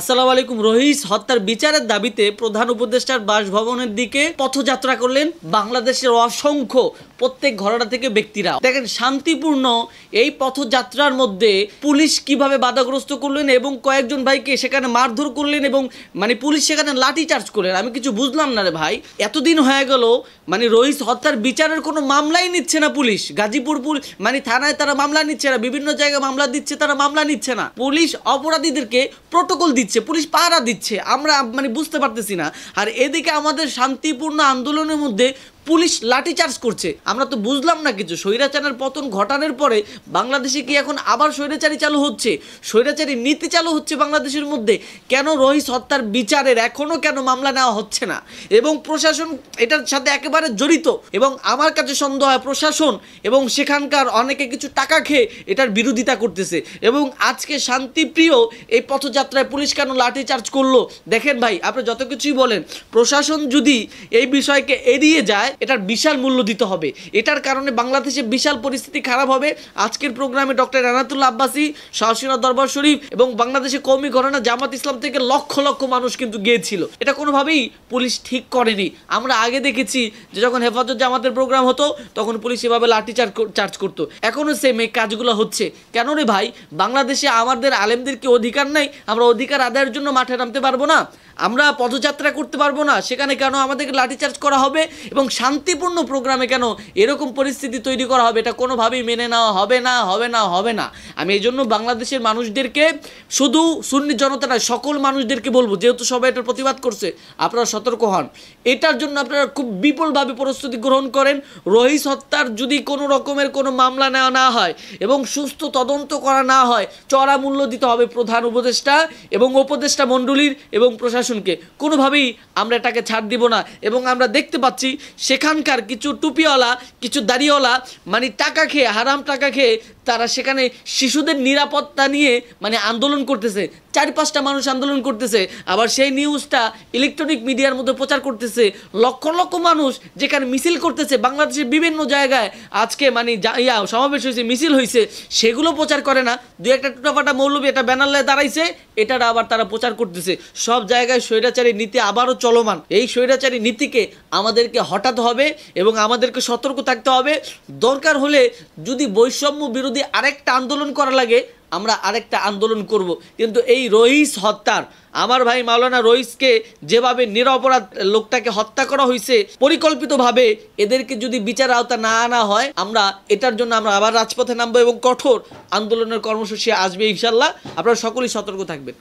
আসসালামু আলাইকুম। রহিস হত্যার বিচারের দাবিতে প্রধান উপদেষ্টার বাসভবনের দিকে পথযাত্রা করলেন বাংলাদেশের অসংখ্য প্রত্যেক ঘরানা থেকে ব্যক্তিরা। দেখেন, শান্তিপূর্ণ এই পথযাত্রার মধ্যে পুলিশ কিভাবে বাধাগ্রস্ত করলেন এবং কয়েকজন ভাইকে সেখানে মারধর করলেন এবং পুলিশ সেখানে লাঠি চার্জ করলেন। আমি কিছু বুঝলাম না রে ভাই। এতদিন হয়ে গেল রহিস হত্যার বিচারের কোনো মামলাই নিচ্ছে না পুলিশ। গাজীপুর থানায় তারা মামলা নিচ্ছে না, বিভিন্ন জায়গায় মামলা দিচ্ছে, তারা মামলা নিচ্ছে না। পুলিশ অপরাধীদেরকে প্রটোকল দিচ্ছে, পুলিশ পাহারা দিচ্ছে। আমরা বুঝতে পারতেছি না। আর এদিকে আমাদের শান্তিপূর্ণ আন্দোলনের মধ্যে পুলিশ লাঠিচার্জ করছে। আমরা তো বুঝলাম না কিছু। স্বৈরাচারের পতন ঘটানোর পরে বাংলাদেশে কি এখন আবার স্বৈরাচারী চালু হচ্ছে? স্বৈরাচারী নীতি চালু হচ্ছে বাংলাদেশের মধ্যে? কেন রহিস হত্যার বিচারের এখনও কেন মামলা নেওয়া হচ্ছে না? এবং প্রশাসন এটার সাথে একেবারে জড়িত। এবং আমার কাছে সন্দেহ হয় প্রশাসন এবং সেখানকার অনেকে কিছু টাকা খেয়ে এটার বিরোধিতা করতেছে। এবং আজকে শান্তিপ্রিয় এই পথযাত্রায় পুলিশ কেন লাঠিচার্জ করলো? দেখেন ভাই, আপনি যত কিছুই বলেন, প্রশাসন যদি এই বিষয়কে এড়িয়ে যায় এটার বিশাল মূল্য দিতে হবে। এটার কারণে বাংলাদেশে বিশাল পরিস্থিতি খারাপ হবে। আজকের প্রোগ্রামে ডক্টর এনায়েতুল্লাহ আব্বাসী, শাহসিনা দরবার শরীফ এবং বাংলাদেশে কওমি ঘরানা জামাত ইসলাম থেকে লক্ষ লক্ষ মানুষ কিন্তু গিয়েছিল। এটা কোনোভাবেই পুলিশ ঠিক করেনি। আমরা আগে দেখেছি যে যখন হেফাজত জামাতের প্রোগ্রাম হতো তখন পুলিশ এভাবে লাঠি চার্জ করতো। এখনও সেম এই কাজগুলো হচ্ছে। কেন রে ভাই? বাংলাদেশে আমাদের আলেমদের কি অধিকার নাই? আমরা অধিকার আদায়ের জন্য মাঠে নামতে পারবো না? আমরা পদযাত্রা করতে পারবো না? সেখানে কেন আমাদেরকে লাঠিচার্জ করা হবে? এবং শান্তিপূর্ণ প্রোগ্রামে কেন এরকম পরিস্থিতি তৈরি করা হবে? এটা কোনোভাবেই মেনে নেওয়া হবে না, হবে না, হবে না। আমি এই জন্য বাংলাদেশের মানুষদেরকে, শুধু সুন্নি জনতা নয়, সকল মানুষদেরকে বলবো, যেহেতু সবাই এটার প্রতিবাদ করছে, আপনারা সতর্ক হন। এটার জন্য আপনারা খুব বিপুলভাবে প্রস্তুতি গ্রহণ করেন। রহিস হত্যার যদি কোনো রকমের কোনো মামলা নেওয়া না হয় এবং সুস্থ তদন্ত করা না হয়, চড়া মূল্য দিতে হবে প্রধান উপদেষ্টা এবং উপদেষ্টা মণ্ডলীর এবং প্রশাসনকে। কোনোভাবেই আমরা এটাকে ছাড় দিব না। এবং আমরা দেখতে পাচ্ছি সেখানকার কিছু টুপিওয়ালা, কিছু দাড়িওয়ালা টাকা খেয়ে, হারাম টাকা খেয়ে তারা সেখানে শিশুদের নিরাপত্তা নিয়ে আন্দোলন করতেছে। 4-5টা মানুষ আন্দোলন করতেছে, আবার সেই নিউজটা ইলেকট্রনিক মিডিয়ার মধ্যে প্রচার করতেছে। লক্ষ লক্ষ মানুষ যেখানে মিছিল করতেছে বাংলাদেশের বিভিন্ন জায়গায়, আজকে সমাবেশ হয়েছে, মিছিল হয়েছে, সেগুলো প্রচার করে না। দু একটা টুটাফাটা মৌলবী একটা ব্যানার লাগায় দাঁড়াইছে, এটা আবার তারা প্রচার করতেছে। সব জায়গায় স্বৈরাচারী নীতি আবারও চলমান। এই স্বৈরাচারী নীতিকে আমাদেরকে হটাতে হবে এবং আমাদেরকে সতর্ক থাকতে হবে। দরকার হলে যদি বৈষম্য বিরোধী আরেকটা আন্দোলন করা লাগে, আমরা আরেকটা আন্দোলন করব। কিন্তু এই রহিস হত্যার, আমার ভাই মাওলানা রহিসকে যেভাবে নিরপরাধ লোকটাকে হত্যা করা হয়েছে পরিকল্পিতভাবে, এদেরকে যদি বিচার আওতা না আনা হয়, আমরা এটার জন্য আমরা আবার রাজপথে নামবো এবং কঠোর আন্দোলনের কর্মসূচি আসবে ইনশাল্লাহ। আপনারা সকলেই সতর্ক থাকবেন।